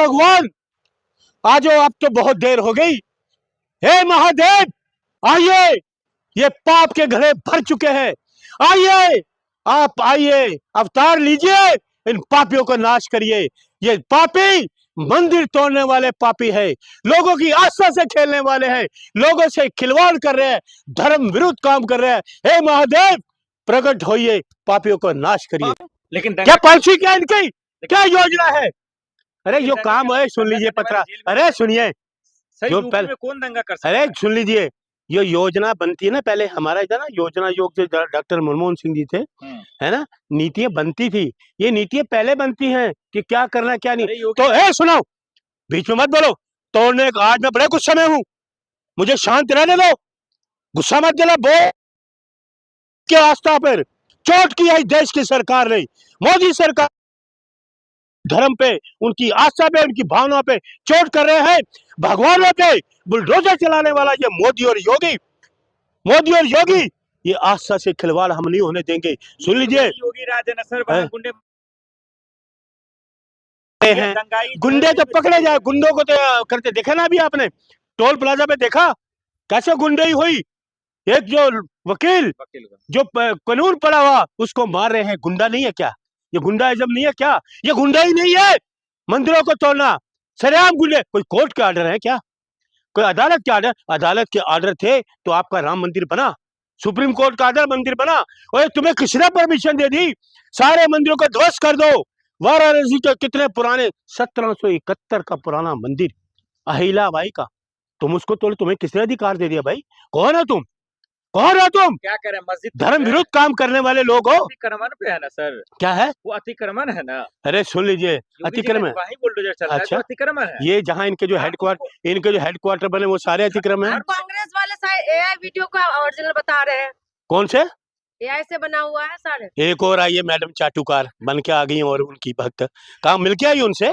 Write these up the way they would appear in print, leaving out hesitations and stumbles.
भगवान आ जाओ, अब तो बहुत देर हो गई। हे महादेव आइए, ये पाप के घड़े भर चुके हैं। आइए, आप आइए, अवतार लीजिए, इन पापियों को नाश करिए। ये पापी मंदिर तोड़ने वाले पापी है, लोगों की आस्था से खेलने वाले हैं, लोगों से खिलवाड़ कर रहे हैं, धर्म विरुद्ध काम कर रहे हैं। हे महादेव प्रकट होइए, पापियों को नाश करिए। लेकिन क्या पॉलिसी, क्या इनकी क्या योजना है? अरे जो काम है सुन लीजिए पत्रा, अरे सुनिए, जो पहले कौन दंगा कर सकता अरे है? सुन लीजिए, ये योजना बनती है ना, पहले हमारा इधर ना योजना योग जो डॉक्टर मनमोहन सिंह जी थे, है ना, नीतियां बनती थी। ये नीतियां पहले बनती हैं कि क्या करना क्या नहीं। तो ए सुनो, बीच में मत बोलो। तोड़ने का आज मैं बड़े गुस्से में हूँ, मुझे शांत रहने दो, गुस्सा मत दिला। बोल के आस्था पर चोट किया इस देश की सरकार ने, मोदी सरकार धर्म पे, उनकी आस्था पे, उनकी भावना पे चोट कर रहे हैं। भगवानों पे बुलडोजर चलाने वाला ये मोदी और योगी, ये आस्था से खिलवाड़ हम नहीं होने देंगे। सुन लीजिए, योगी राज है ना सर, गुंडे हैं, गुंडे तो पकड़े जाए, गुंडों को तो करते देखा ना अभी आपने टोल प्लाजा पे देखा कैसे गुंडई हुई। एक जो वकील जो कानून पढ़ा हुआ उसको मार रहे हैं। गुंडा नहीं है क्या? ये गुंडाइज्म नहीं है क्या? ये गुंडा ही नहीं है, मंदिरों को तोड़ना सरेआम गुंडे। कोई कोर्ट के ऑर्डर है क्या? कोई अदालत के ऑर्डर? अदालत के ऑर्डर थे तो आपका राम मंदिर बना, सुप्रीम कोर्ट का ऑर्डर मंदिर बना। और तुम्हें किसने परमिशन दे दी? सारे मंदिरों को ध्वस्त कर दो। वाराणसी के कितने पुराने 1771 का पुराना मंदिर अहिल्याबाई का, तुम उसको तोड़, तुम्हें किसने अधिकार दे दिया भाई? कौन है तुम? कौन हो तुम? क्या करें, मस्जिद धर्म विरुद्ध काम करने वाले लोग हो। अतिक्रमण पे है ना सर? क्या है वो अतिक्रमण है ना? अरे सुन लीजिए, अतिक्रमण है। वहीं बुलडोजर चल रहा है, अच्छा, तो अतिक्रमण है। ये जहाँ इनके जो हेडक्वार्टर बने वो सारे अतिक्रमण है। कांग्रेस वाले एआई वीडियो का ओरिजिनल बता रहे हैं। कौन से एआई से बना हुआ है सारे? एक और आई है मैडम चाटुकार बन के आ गई और उनकी भक्त काम मिल के आई उनसे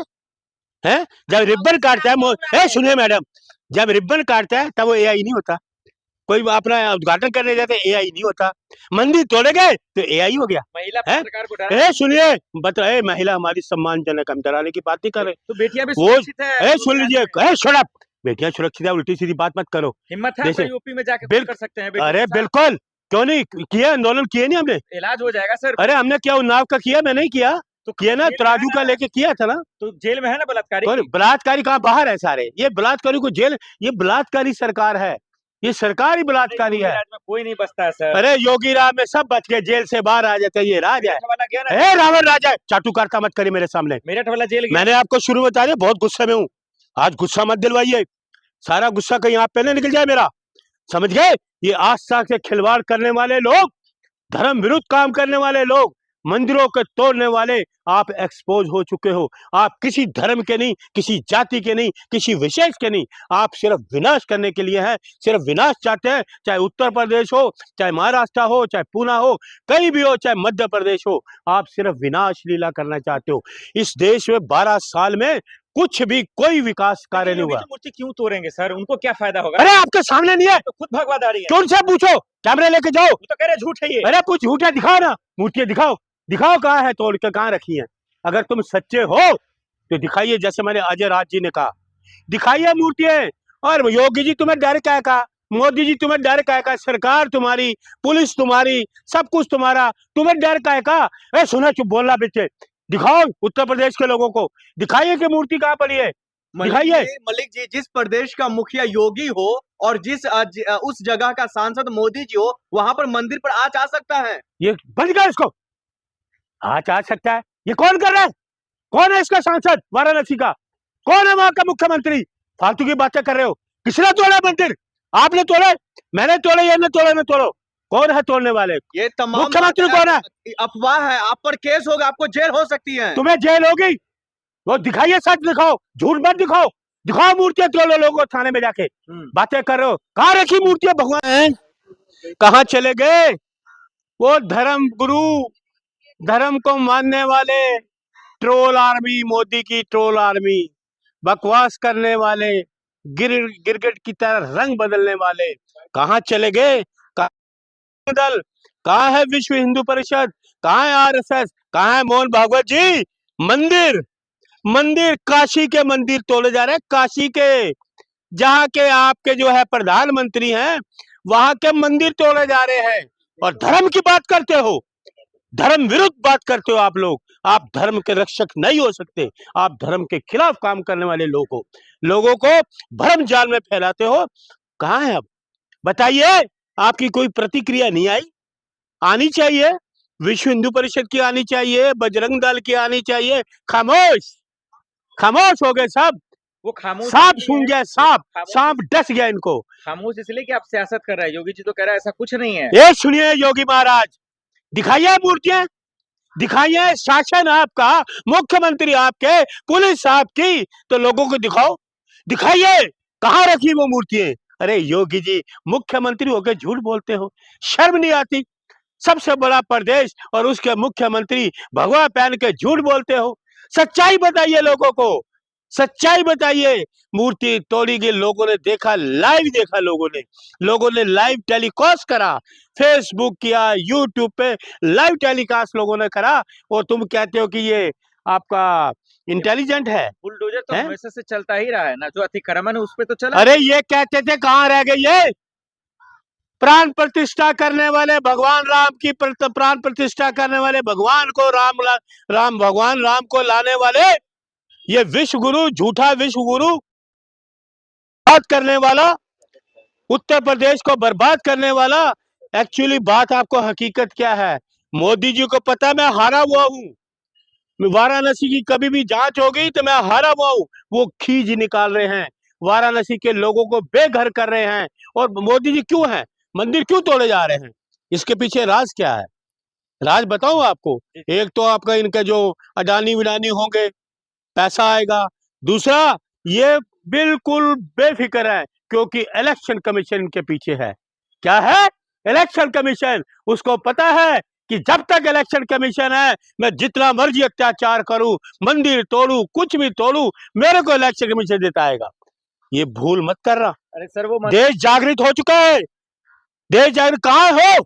है। जब रिबन काटता है, सुनिए मैडम, जब रिबन काटता है तब वो एआई नहीं होता। कोई अपना उद्घाटन करने जाते एआई नहीं होता। मंदिर तोड़े गए तो एआई हो गया। महिला पत्रकार को डरा, सुनिए बताए, महिला हमारी सम्मानजनक, हम डराने की बात नहीं कर रहे। तो बेटियां भी सुरक्षित है। सुन लीजिए, बेटियां सुरक्षित है, उल्टी सीधी बात मत करो। हिम्मत है तो यूपी में जाके कर सकते हैं। अरे बिल्कुल, क्यों नहीं किया? आंदोलन किए नहीं हमने? इलाज हो जाएगा सर। अरे हमने क्या उन्नाव का किया? मैं नहीं किया तो किया ना, तराजू का लेके किया था ना। तो जेल में है ना बलात्कारी? बलात्कारी कहाँ? बाहर है सारे। ये बलात्कारी को जेल, ये बलात्कारी सरकार है, ये सरकार ही बलात्कारी है। कोई नहीं बचता है सर। अरे योगी राज में सब बच गए, जेल से बाहर आ जाते। ये राज है, रावण राजा है। चाटुकारता मत करिए मेरे सामने। मेरठ वाला जेल मैंने आपको शुरू बता दिया, बहुत गुस्से में हूँ। आज गुस्सा मत दिलवाइए, सारा गुस्सा कहीं आप पहले निकल जाए मेरा, समझ गए? ये आस्था से खिलवाड़ करने वाले लोग, धर्म विरुद्ध काम करने वाले लोग, मंदिरों को तोड़ने वाले, आप एक्सपोज हो चुके हो। आप किसी धर्म के नहीं, किसी जाति के नहीं, किसी विशेष के नहीं, आप सिर्फ विनाश करने के लिए हैं, सिर्फ विनाश चाहते हैं। चाहे उत्तर प्रदेश हो, चाहे महाराष्ट्र हो, चाहे पुणे हो, कहीं भी हो, चाहे मध्य प्रदेश हो, आप सिर्फ विनाश लीला करना चाहते हो। इस देश में 12 साल में कुछ भी कोई विकास कार्य नहीं हुआ। मूर्ति क्यों तोड़ेंगे सर? उनको क्या फायदा होगा? अरे आपके सामने नहीं है तो खुद भगवादारी है। क्यों से पूछो, कैमरे लेके जाओ। तो कह रहे झूठ है ये। अरे कुछ झूठ है, दिखाओ ना, मूर्तियां दिखाओ, दिखाओ कहाँ है, तोड़ के कहाँ रखी है। अगर तुम सच्चे हो तो दिखाइए, जैसे मैंने अजय राज जी ने कहा, दिखाइए मूर्तियां। और योगी जी तुम्हें डर क्या का, मोदी जी तुम्हें डर क्या का, सरकार तुम्हारी, पुलिस तुम्हारी, सब कुछ तुम्हारा, तुम्हें डर क्या का? सुना, चुप बोलना बच्चे, दिखाओ उत्तर प्रदेश के लोगों को, दिखाइए कि मूर्ति कहाँ पड़ी है, दिखाइए। मलिक जी, जिस प्रदेश का मुखिया योगी हो और जिस उस जगह का सांसद मोदी जी हो, वहां पर मंदिर पर आँच आ सकता है? ये बच गया, इसको आँच आ सकता है? ये कौन कर रहा है? कौन है इसका सांसद वाराणसी का? कौन है वहां का मुख्यमंत्री? फालतू की बातें कर रहे हो। किसने तोड़ा मंदिर? आपने तोड़े? मैंने तोड़े? ये न तोड़े, न तोड़ो। कौन है तोड़ने वाले? ये तमाम मुख्यमंत्री कौन है? अफवाह है, आप पर केस होगा, आपको जेल हो सकती है। तुम्हें जेल होगी? वो दिखाइए, सच दिखाओ, झूठ मत दिखाओ। दिखाओ मूर्तियां, तोड़ो लोगों को थाने में जाके। बातें कर रहे हो, कहाँ रखी मूर्तियां? भगवान कहाँ चले गए? वो धर्म गुरु, धर्म को मानने वाले, ट्रोल आर्मी, मोदी की ट्रोल आर्मी, बकवास करने वाले, गिरगिट की तरह रंग बदलने वाले कहाँ चले गए? कहाँ है विश्व हिंदू परिषद? कहाँ है आरएसएस? कहाँ है मोहन भागवत जी? मंदिर, काशी के मंदिर तोड़े जा रहे हैं, काशी के, जहाँ के आपके जो है प्रधानमंत्री हैं वहां के मंदिर तोड़े जा रहे हैं। और धर्म की बात करते हो, धर्म विरुद्ध बात करते हो आप लोग। आप धर्म के रक्षक नहीं हो सकते, आप धर्म के खिलाफ काम करने वाले लोग हो, लोगों को भ्रम जाल में फैलाते हो। कहाँ है अब बताइए? आपकी कोई प्रतिक्रिया नहीं आई, आनी चाहिए। विश्व हिंदू परिषद की आनी चाहिए, बजरंग दल की आनी चाहिए। खामोश, खामोश हो गए सब, वो खामोश सांप इसलिए सूंघ है- गया, सांप खामोश सांप डस गया इनको। खामोश इसलिए कि आप सियासत कर रहे हैं। योगी जी तो कह रहा है ऐसा कुछ नहीं है। ये सुनिए योगी महाराज, दिखाइए मूर्तियां, दिखाइए। शासन आपका, मुख्यमंत्री आपके, पुलिस आपकी, तो लोगों को दिखाओ, दिखाइए कहाँ रखी वो मूर्तियां। अरे योगी जी, मुख्यमंत्री होकर झूठ बोलते हो, शर्म नहीं आती? सबसे बड़ा प्रदेश और उसके मुख्यमंत्री भगवा पहन के झूठ बोलते हो। सच्चाई बताइए लोगों को, सच्चाई बताइए। मूर्ति तोड़ी गई, लोगों ने देखा, लाइव देखा, लोगों ने लाइव टेलीकास्ट करा, फेसबुक किया, यूट्यूब पे लाइव टेलीकास्ट लोगों ने करा। और तुम कहते हो कि ये आपका इंटेलिजेंट है? बुलडोजर तो हैं? हमेशा से चलता ही रहा है ना, जो अतिक्रमण है उस पे तो चला। अरे ये कहते थे, कहाँ रह गई ये प्राण प्रतिष्ठा करने वाले भगवान राम की प्राण प्रतिष्ठा करने वाले भगवान को, भगवान राम को लाने वाले ये विश्व गुरु, झूठा विश्व गुरु, बात करने वाला, उत्तर प्रदेश को बर्बाद करने वाला। एक्चुअली बात आपको हकीकत क्या है? मोदी जी को पता मैं हारा हुआ हूँ, वाराणसी की कभी भी जांच हो गई तो मैं हारा हुआ हूँ। वो खींच निकाल रहे हैं, वाराणसी के लोगों को बेघर कर रहे हैं। और मोदी जी क्यों हैं? मंदिर क्यों तोड़े जा रहे हैं? इसके पीछे राज क्या है? राज बताऊं आपको। एक तो आपका इनका जो अडानी विडानी होंगे, पैसा आएगा। दूसरा, ये बिल्कुल बेफिक्र है क्योंकि इलेक्शन कमीशन के पीछे है। क्या है? Election commission. उसको पता है कि जब तक इलेक्शन कमीशन है, मैं जितना मर्जी अत्याचार करूं, मंदिर तोड़ूं, कुछ भी तोड़ूं, मेरे को इलेक्शन कमीशन देता आएगा। ये भूल मत करना। अरे सर वो देश जागृत हो चुका है। देश जागृत कहाँ हो?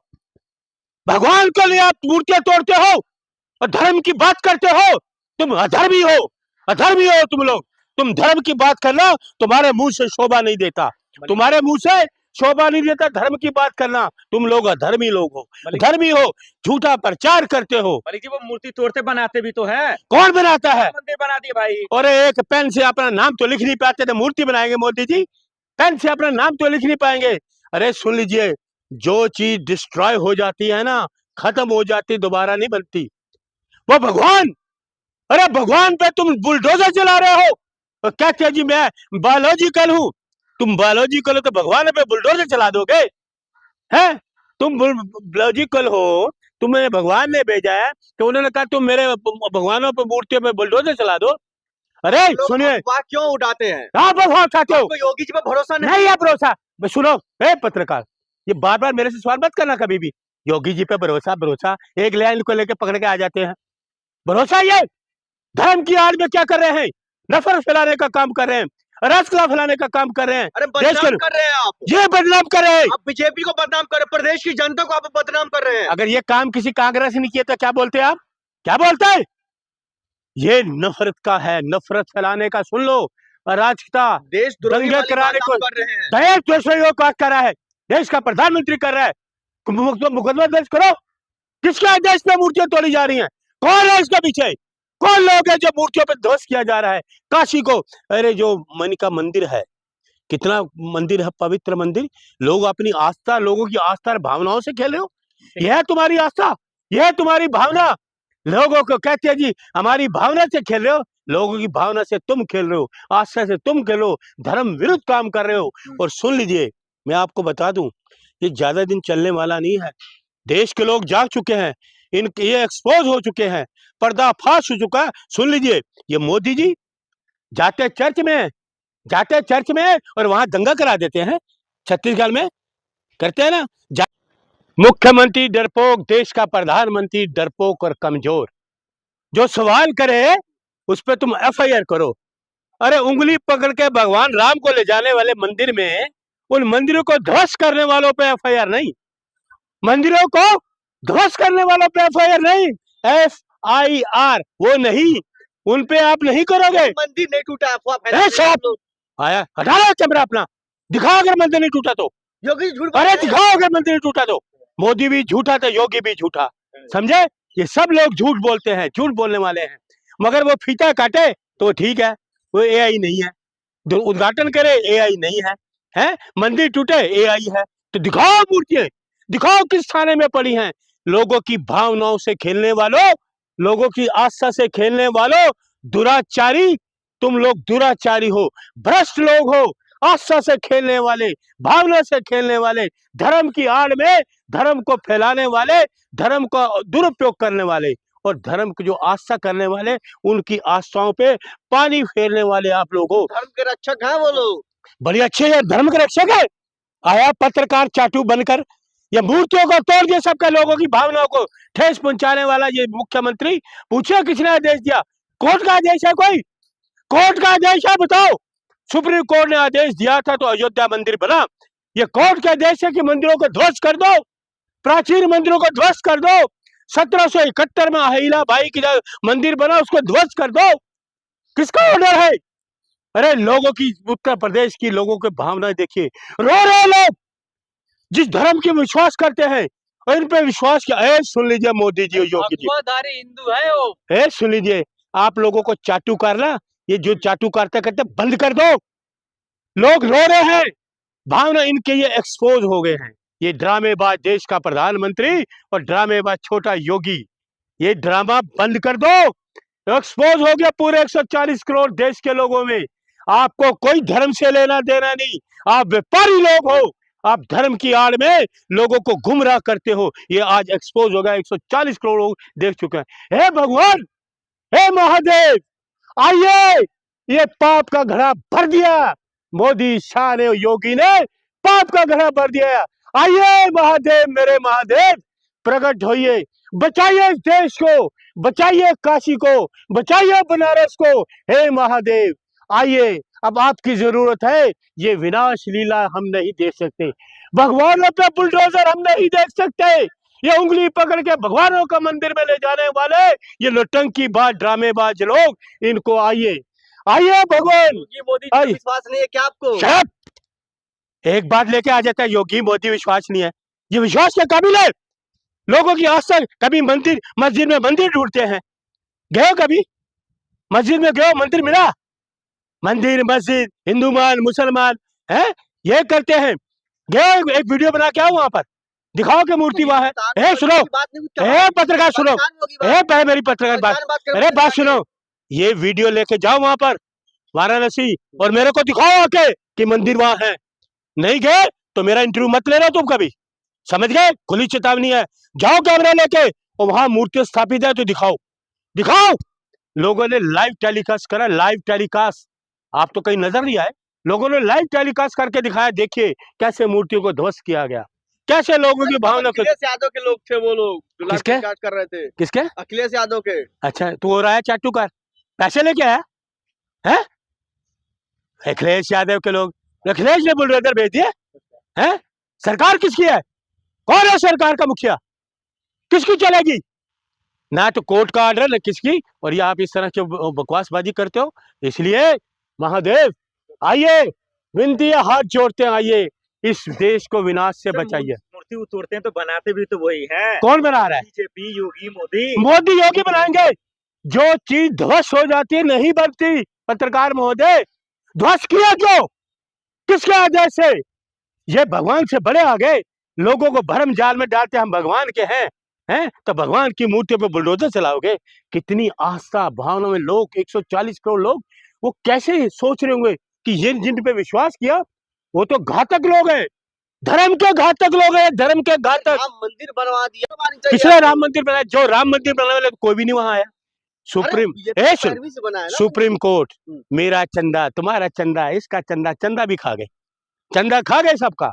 भगवान के लिए आप मूर्तियां तोड़ते हो और धर्म की बात करते हो। तुम अधर्मी हो, अधर्मी हो तुम लोग। तुम धर्म की बात करना, तुम्हारे मुंह से शोभा नहीं देता, तुम्हारे मुंह से शोभा नहीं देता धर्म की बात करना। तुम लोग अधर्मी लोग हो, धर्मी हो, झूठा प्रचार करते हो। मलिक जी वो मूर्ति तोड़ते बनाते भी तो है। कौन बनाता है? मंदिर बना दिए भाई। और एक पेन से अपना नाम तो लिख नहीं पाते तो मूर्ति बनाएंगे मोदी जी? पेन से अपना नाम तो लिख नहीं पाएंगे। अरे सुन लीजिए, जो चीज डिस्ट्रॉय हो जाती है ना, खत्म हो जाती, दोबारा नहीं बनती। वो भगवान, अरे भगवान पे तुम बुलडोजर चला रहे हो। और कहते जी मैं बायोलॉजिकल हूं। तुम बायोलॉजिकल हो तो भगवान पे बुलडोजर चला दोगे? हैं? तुम बायोलॉजिकल हो, तुम्हें भगवान ने भेजा है, तो उन्होंने कहा तुम मेरे भगवानों पे, मूर्तियों पे बुलडोजर चला दो। अरे सुनिए, अफवाह क्यों उड़ाते हैं? आप अफवाह उठाते हो। आपको योगी जी पर भरोसा नहीं? नहीं है भरोसा। सुनो, ए पत्रकार, ये बार बार मेरे से सवाल मत करना कभी भी। योगी जी पे भरोसा, भरोसा एक लाइन को लेकर पकड़ के आ जाते हैं। भरोसा ये धर्म की आड़ में क्या कर रहे हैं? नफरत फैलाने का काम कर रहे हैं, राष्ट्रवाद फैलाने का काम कर रहे हैं। अरे बदनाम कर रहे हैं आप। ये बदनाम कर रहे हैं। आप बीजेपी को बदनाम कर रहे हैं, प्रदेश की जनता को आप बदनाम कर रहे हैं। अगर ये काम किसी कांग्रेस ने किया तो क्या बोलते हैं आप? क्या बोलते हैं? ये नफरत का है, नफरत फैलाने का। सुन लो, अराजकता, देशद्रोही दंगे वाली कराने बात को आप कर रहे हैं। देश द्रोही का कर रहा है, देश का प्रधानमंत्री कर रहा है। मुकदमा दर्ज करो। किसके आदेश पे मूर्तियां तोड़ी जा रही हैं? कौन है इसके पीछे? कौन लोग हैं जो मूर्तियों पे ध्वस्त किया जा रहा है? काशी को, अरे जो मन का मंदिर है, कितना मंदिर है, पवित्र मंदिर। लोग अपनी आस्था, लोगों की आस्था और भावनाओं से खेल रहे हो। यह है तुम्हारी आस्था, यह है तुम्हारी भावना। लोगों को कहते हैं जी हमारी भावना से खेल रहे हो। लोगों की भावना से तुम खेल रहे हो, आस्था से तुम खेल रहे हो, धर्म विरुद्ध काम कर रहे हो। और सुन लीजिए, मैं आपको बता दूं, ये ज्यादा दिन चलने वाला नहीं है। देश के लोग जाग चुके हैं, इनके ये एक्सपोज हो चुके हैं, पर्दाफाश हो चुका है। सुन लीजिए, ये मोदी जी जाते चर्च में और वहां दंगा करा देते हैं। छत्तीसगढ़ में करते हैं ना। मुख्यमंत्री डरपोक, देश का प्रधानमंत्री डरपोक और कमजोर। जो सवाल करे उस पर तुम एफआईआर करो। अरे उंगली पकड़ के भगवान राम को ले जाने वाले मंदिर में, उन मंदिरों को ध्वस्त करने वालों पे एफआईआर नहीं, मंदिरों को ध्वस्त करने वालों पे एफआईआर नहीं, एफआईआर वो नहीं। उन पे आप नहीं करोगे। मंदिर नहीं टूटा, अफवाह फैला ए, रहे हैं साहब! आप लोग। आया हटा लो कैमरा अपना, दिखाओ अगर मंदिर नहीं टूटा तो। योगी जी झूठ बोल अरे रहे हैं। दिखाओ अगर मंदिर नहीं टूटा तो। मोदी भी झूठा था, योगी भी झूठा, समझे? ये सब लोग झूठ बोलते हैं, झूठ बोलने वाले हैं। मगर वो फीता काटे तो ठीक है, वो एआई नहीं है। जो उद्घाटन करे एआई नहीं है, हैं? मंदिर टूटे एआई है। तो दिखाओ मूर्तियां, दिखाओ किस थाने में पड़ी हैं। लोगों की भावनाओं से खेलने वालों, लोगों की आस्था से खेलने वालों, दुराचारी, तुम लोग दुराचारी हो, भ्रष्ट लोग हो, आस्था से खेलने वाले, भावना से खेलने वाले, धर्म की आड़ में धर्म को फैलाने वाले, धर्म का दुरुपयोग करने वाले, और धर्म की जो आस्था करने वाले, उनकी आस्थाओं पे पानी फेरने वाले आप लोग हो। धर्म के रक्षक हैं वो लोग। बड़े अच्छे यार, धर्म के रक्षक है। आया पत्रकार चाटू बनकर, ये मूर्तियों को तोड़ दिया, सबका लोगों की भावनाओं को ठेस पहुंचाने वाला ये मुख्यमंत्री। पूछे किसने आदेश दिया? कोर्ट का आदेश है? कोई कोर्ट का आदेश है? बताओ। सुप्रीम कोर्ट ने आदेश दिया था तो अयोध्या मंदिर बना। ये कोर्ट का आदेश है कि मंदिरों को ध्वस्त कर दो, प्राचीन मंदिरों को ध्वस्त कर दो। 1771 में अहिला बाई की मंदिर बना, उसको ध्वस्त कर दो। किसका ऑर्डर है? अरे लोगों की, उत्तर प्रदेश की लोगों की भावनाएं देखिए, रो रहे लोग जिस धर्म के विश्वास करते हैं, और इन पे विश्वास किया। ए सुन लीजिए मोदी जी, योगी जी, अगुवाधारी हिंदू है वो। ए सुन लीजिए, आप लोगों को चाटू करना, ये जो चाटू करते करते बंद कर दो। लोग रो रहे हैं, भावना इनके ये एक्सपोज हो गए हैं। ये ड्रामेबाज देश का प्रधानमंत्री और ड्रामेबाज छोटा योगी, ये ड्रामा बंद कर दो। एक्सपोज हो गया पूरे 140 करोड़ देश के लोगों में। आपको कोई धर्म से लेना देना नहीं, आप व्यापारी लोग हो, आप धर्म की आड़ में लोगों को गुमराह करते हो। ये आज एक्सपोज हो गया, 140 करोड़ लोग देख चुके हैं। हे भगवान, हे महादेव, आइए, ये पाप का घड़ा भर दिया मोदी, शाह ने, योगी ने पाप का घड़ा भर दिया। आइए महादेव, मेरे महादेव, प्रकट होइए, बचाइए इस देश को, बचाइए काशी को, बचाइए बनारस को। हे महादेव आइए, अब आपकी जरूरत है। ये विनाश लीला हम नहीं देख सकते, भगवानों पे बुलडोजर हम नहीं देख सकते। ये उंगली पकड़ के भगवानों का मंदिर में ले जाने वाले ये नौटंकी बाज ड्रामेबाज लोग, इनको आइए, आइए भगवान। योगी मोदी जी पे विश्वास नहीं है क्या आपको? शट! एक बात लेके आ जाता है, योगी मोदी विश्वास नहीं है। ये विश्वास के काबिल है? लोगों की आस्था, कभी मंदिर मस्जिद में मंदिर ढूंढते हैं, गए हो कभी मस्जिद में? गए हो, मंदिर मिला? मंदिर मस्जिद हिंदू मान मुसलमान है ये करते हैं। गए एक वीडियो बना के आओ, वहां पर दिखाओ कि मूर्ति वहां है। ए सुनो, ए पत्रकार सुनो, ए पहले मेरी पत्रकार बात, अरे बात सुनो, ये वीडियो लेके जाओ वहां पर वाराणसी, और मेरे को दिखाओ आके कि मंदिर वहां है। नहीं गए तो मेरा इंटरव्यू मत लेना तुम कभी, समझ गए? खुली चेतावनी है। जाओ कैमरा लेके, और वहां मूर्ति स्थापित है तो दिखाओ, दिखाओ। लोगों ने लाइव टेलीकास्ट करा, लाइव टेलीकास्ट, आप तो कहीं नजर नहीं आए। लोगों ने लाइव टेलीकास्ट करके दिखाया, देखिए कैसे मूर्तियों को ध्वस्त किया गया, कैसे लोगों की भावना को। अखिलेश यादव के लोग थे वो लोग जो किसके? लाठीचार्ज कर रहे थे। किसके? अखिलेश यादव के। अच्छा, तू हो रहा है चाटूकार, पैसे लेके आया है? अखिलेश यादव के लोग, अखिलेश ने बुलडोजर भेज दिए हैं? सरकार किसकी है? कौन है सरकार का मुखिया? किसकी चलेगी? ना तो कोर्ट का ऑर्डर, ना किसकी। और ये आप इस तरह की बकवासबाजी करते हो। इसलिए महादेव आइए, विनती है, हाथ जोड़ते हैं, आइए, इस देश को विनाश से बचाइए। मूर्ति उतोड़ते हैं तो बनाते भी तो वही है। कौन बना रहा है? बीजेपी, योगी मोदी। मोदी योगी बनाएंगे। जो चीज ध्वस्त हो जाती है नहीं बनती। पत्रकार महोदय, ध्वस्त किया क्यों? किसके आदेश से? ये भगवान से बड़े आ गए, लोगों को भरम जाल में डालते हम भगवान के हैं तो भगवान की मूर्ति पे बुलडोजर चलाओगे? कितनी आस्था भावना में लोग, 140 करोड़ लोग, वो कैसे सोच रहे होंगे कि ये जिन पे विश्वास किया वो तो घातक लोग हैं, धर्म के घातक लोग हैं, धर्म के घातक। राम मंदिर बनवा दिया, किसने राम मंदिर बनाया? जो राम मंदिर बनाने वाले कोई भी नहीं वहां आया। सुप्रीम सुप्रीम कोर्ट, मेरा चंदा तुम्हारा चंदा, इसका चंदा, चंदा भी खा गए, चंदा खा गए सबका।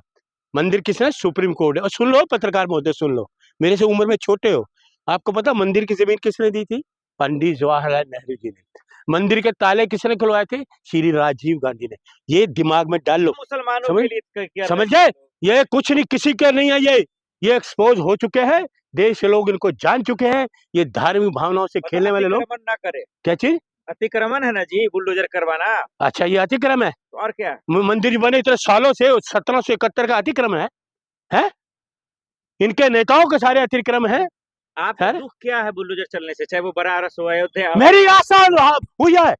मंदिर किसने? सुप्रीम कोर्ट है। और सुन लो पत्रकार महोदय, सुन लो, मेरे से उम्र में छोटे हो, आपको पता मंदिर की जमीन किसने दी थी? पंडित जवाहरलाल नेहरू जी ने। मंदिर के ताले किसने खुलवाए थे? श्री राजीव गांधी ने। ये दिमाग में डाल लो, मुसलमानों के लिए क्या समझ गए? ये कुछ नहीं, किसी के नहीं है, ये एक्सपोज हो चुके हैं, देश के लोग इनको जान चुके हैं। ये धार्मिक भावनाओं से खेलने वाले लोग। ना करे, क्या चीज? अतिक्रमण है ना जी, बुलडोजर करवाना। अच्छा ये अतिक्रम है? तो और क्या? मंदिर बने इतने सालों से, 1771 का अतिक्रम है? इनके नेताओं के सारे अतिक्रम है। आप है? दुख क्या है बुलडोजर चलने से, चाहे वो बनारस हो, अयोध्या हो? मेरी आस्था हुई है,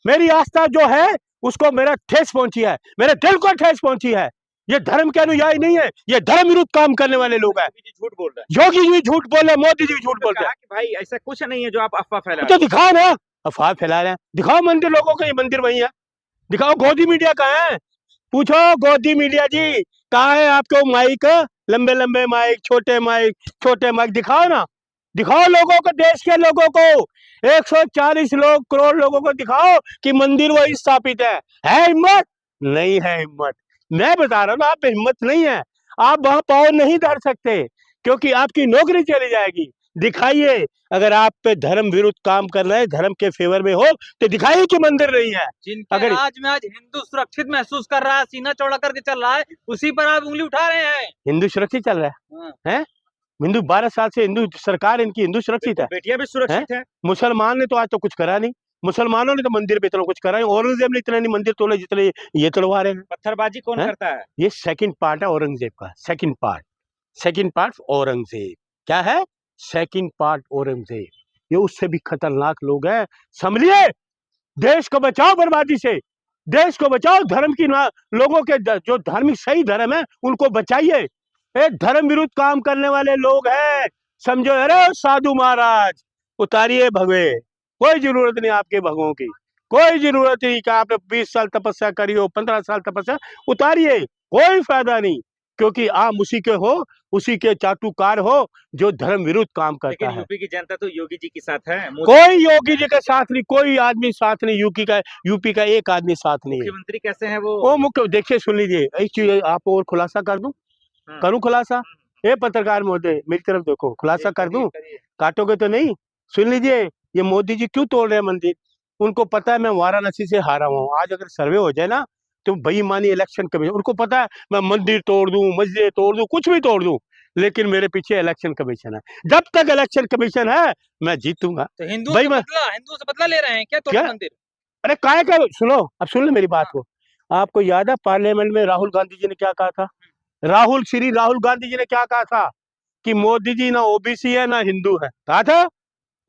मेरी आस्था जो है उसको मेरा ठेस पहुंची है, मेरे दिल को ठेस पहुंची है। ये धर्म के अनुयायी नहीं है, ये धर्म विरुद्ध काम करने वाले लोग हैं। योगी जी झूठ बोल रहे हैं। योगी जी झूठ बोले, मोदी जी भी झूठ तो बोलते कहा हैं। कि भाई ऐसा कुछ नहीं है जो आप अफवाह फैला तो रहे हैं। दिखाओ ना, अफवाह फैला रहे हैं, दिखाओ मंदिर लोगों का, ये मंदिर वही है। दिखाओ गोदी मीडिया कहाँ है, पूछो गोदी मीडिया जी कहाँ है आपको माइक, लंबे लंबे माइक, छोटे माइक दिखाओ ना, दिखाओ लोगों को, देश के लोगों को, 140 करोड़ लोगों को दिखाओ कि मंदिर वही स्थापित है हिम्मत? नहीं है हिम्मत। मैं बता रहा हूँ ना, आप में हिम्मत नहीं है, आप वहां पाँव नहीं धर सकते क्योंकि आपकी नौकरी चली जाएगी। दिखाइए, अगर आप पे धर्म विरुद्ध काम कर रहे हैं, धर्म के फेवर में हो तो दिखाइए कि मंदिर नहीं है। जिनके अगर राज में आज हिंदू सुरक्षित महसूस कर रहा है, सीना चौड़ा करके चल रहा है, उसी पर आप उंगली उठा रहे हैं। हिंदू सुरक्षित चल रहा हाँ। है? हिंदू 12 साल से हिंदू सरकार इनकी हिंदू सुरक्षित है। बेटियां भी सुरक्षित है। मुसलमान ने तो आज तो कुछ करा नहीं, मुसलमानों ने तो मंदिर पे इतना कुछ करा नहीं। औरंगजेब ने इतना नहीं मंदिर तोड़े जितने ये तोड़वा रहे हैं। पत्थरबाजी कौन हैं? करता है? ये सेकंड पार्ट है औरंगजेब का, सेकंड पार्ट औरंगजेब क्या है? Second part Aurangzeb. ये उससे भी खतरनाक लोग हैं, समझिए। देश को बचाओ बर्बादी से, देश को बचाओ, धर्म की ना, लोगों के जो धार्मिक सही धर्म है उनको बचाइए। एक धर्म विरुद्ध काम करने वाले लोग हैं, समझो। अरे साधु महाराज उतारिए भगवे, कोई जरूरत नहीं आपके भगवों की, कोई जरूरत नहीं कि आपने 20 साल तपस्या करी हो, 15 साल तपस्या, उतारिए, कोई फायदा नहीं, क्योंकि आप उसी के हो, उसी के चाटुकार हो जो धर्म विरुद्ध काम करता लेकिन है। यूपी की जनता तो योगी जी के साथ है। कोई योगी जी के साथ नहीं, कोई आदमी साथ नहीं, यूपी का एक आदमी साथ नहीं है। मुख्यमंत्री कैसे हैं वो? वो मुख्य देखिए, सुन लीजिए, एक चीज आप और खुलासा कर दूं, करूं खुलासा? ए पत्रकार महोदय मेरी तरफ देखो, खुलासा कर दूं, काटोगे तो नहीं? सुन लीजिए, ये मोदी जी क्यों तोड़ रहे हैं मंदिर? उनको पता है मैं वाराणसी से हारा हूँ, आज अगर सर्वे हो जाए ना तो बेईमानी इलेक्शन कमीशन, उनको पता है मैं मंदिर तोड़ दूं, मस्जिद तोड़ दूं, कुछ भी तोड़ दूं, लेकिन मेरे पीछे इलेक्शन कमीशन है। जब तक इलेक्शन कमीशन है मैं जीतूंगा। तो हिंदू भाई से मैं- बदला ले रहे हैं क्या क्या? मंदिर? अरे काय का, सुनो, अब सुन लो मेरी बात को। आपको याद है पार्लियामेंट में राहुल गांधी जी ने क्या कहा था? श्री राहुल गांधी जी ने क्या कहा था कि मोदी जी ना ओबीसी है ना हिंदू है, कहा था।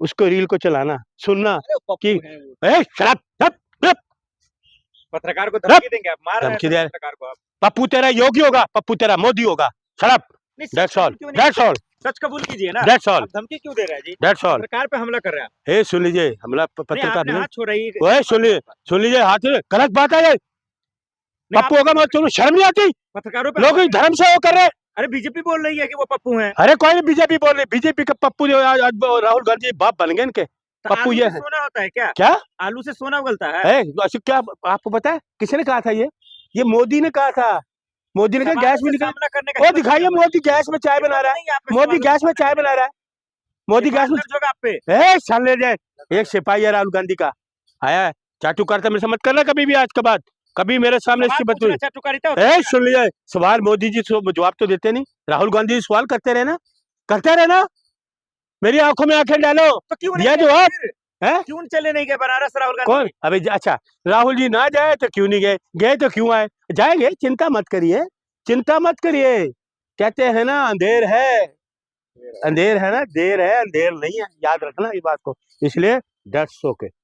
उसको रील को चलाना, सुनना कि पत्रकार को धमकी देंगे आप? मार रहे हैं धमकी दे- पत्रकार को आप। पप्पू तेरा योगी होगा, पप्पू तेरा मोदी होगा, शराब। नहीं, सच दैट्स ऑल, कबूल क्यों नहीं दैट्स करते? ऑल, सच कबूल कीजिए ना। दैट्स ऑल, आप धमकी क्यों दे रहे हैं जी? That's all. पत्रकार पे हमला कर रहे हैं। हे सुन लीजिए, हमला नहीं, पत्रकार आपने नहीं, हाथ छोड़ रही है। ओए सुन लीजिए, हाथ गलत बात है ये। नहीं, पप्पू होगा, मैं तुम्हें शर्म नहीं आती? पत्रकारों पे लोग धर्म से वो कर रहे हैं। अरे बीजेपी बोल रही है कि वो पप्पू हैं। अरे कोई नहीं, बीजेपी बोल रही, बीजेपी का पप्पू जो आज राहुल गांधी बाप बन गए इनके। तो पप्पू आलू ये से है सोना होता है क्या? क्या? आलू से सोना उगलता है? अच्छा क्या आपको पता है किसने कहा था? ये मोदी ने कहा था। मोदी ने कहा गैस में निकल, सामना करने का वो हिम्मत दिखाइए, नहीं है। मोदी गैस में चाय बना रहा है, नहीं, आप में मोदी सवालों गैस में का चाय बना रहा है, मोदी गैस में। दर्ज होगा आप पे। ए साले रे, एक सिपाही है राहुल गांधी का, आया है चाटू करता, मेरे से मत करना कभी भी, आज के बाद कभी मेरे सामने इसकी बदतमीजी। अच्छा टुकारिता होता है। सुन लीजिए, सवाल मोदी जी जवाब तो देते नहीं, राहुल गांधी जी सवाल करते रहना, मेरी आंखों में आंखें डालो, तो क्यों दिया नहीं जवाब गए? है? क्यों चले नहीं गए बनारस राहुल गांधी? कौन? अबे अच्छा, राहुल जी ना जाए तो क्यों नहीं गए, गए तो क्यों आए? जाएंगे, चिंता मत करिए, चिंता मत करिए। कहते हैं ना अंधेर है ना, देर है, अंधेर नहीं है, याद रखना इस बात को। इसलिए दैट्स ओके।